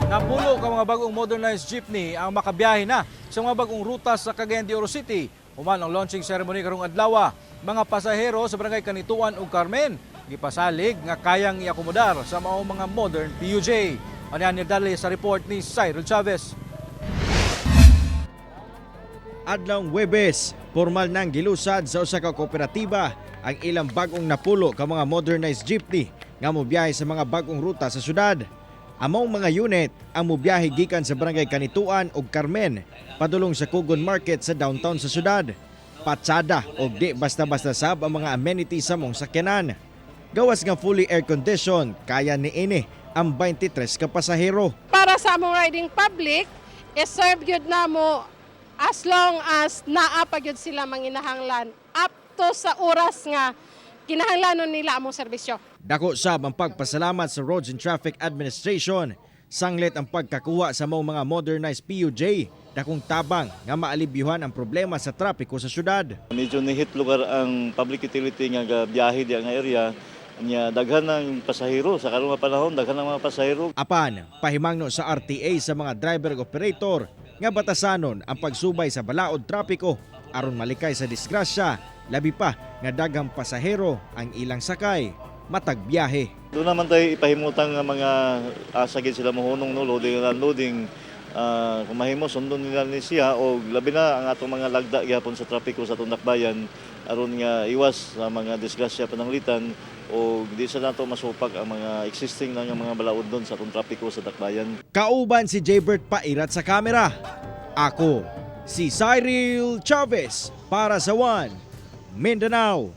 Napulo ka mga bagong modernized jeepney ang makabiyahe na sa mga bagong ruta sa Cagayan de Oro City. Human ang launching ceremony karong adlaw. Mga pasahero sa barangay Kanituan ug Carmen gipasalig nga kayang iakomodar sa maong mga modern PUJ. Ano yan dali sa report ni Cyril Chavez. Adlawng Huwebes, formal nang gilusad sa usa ka kooperatiba ang ilang bagong napulo ka mga modernized jeepney nga mobiyahe sa mga bagong ruta sa syudad. Among mga unit ang mobiyahe gikan sa barangay Kanituan ug Carmen padulong sa Kugon Market sa downtown sa syudad. Patsada og di basta-basta sab ang mga amenities sa mong sakyanan. Gawas nga fully air condition, kaya niini ang 23 ka pasahero. Para sa among riding public, serve gyud namo as long as naa pa gyud sila manginahanglan up to sa oras nga kinahanglanon nila among serbisyo. Dako sab ang pagpasalamat sa Roads and Traffic Administration. Sanglit ang pagkakuha sa mga modernized PUJ. Dakong tabang nga maalibyuhan ang problema sa trapiko sa syudad. Medyo nihit lugar ang public utility nga biyahe di ang area. Nya daghan ng pasahero sa karong panahon, daghan ng mga pasahero. Apan, pahimangno sa RTA sa mga driver ug operator nga batasanon ang pagsubay sa balaod trapiko aron malikay sa disgrasya, labi pa nga daghang pasahero ang ilang sakay matag biyahe. Doon naman tayo ipahimutang nga mga asagid sila mohunong no loading and unloading. Kung mahimo sundon nila ni siya o labi na ang atong mga lagda gyapon sa trapiko sa Tundakbayan aron nga iwas sa mga disgrasya pananglitan o di sa nato masupak ang mga existing na nga mga balaod doon sa atong trapiko sa Dakbayan. Kauban si Jaybert Pairat sa kamera. Ako si Cyril Chavez para sa One Mindanao.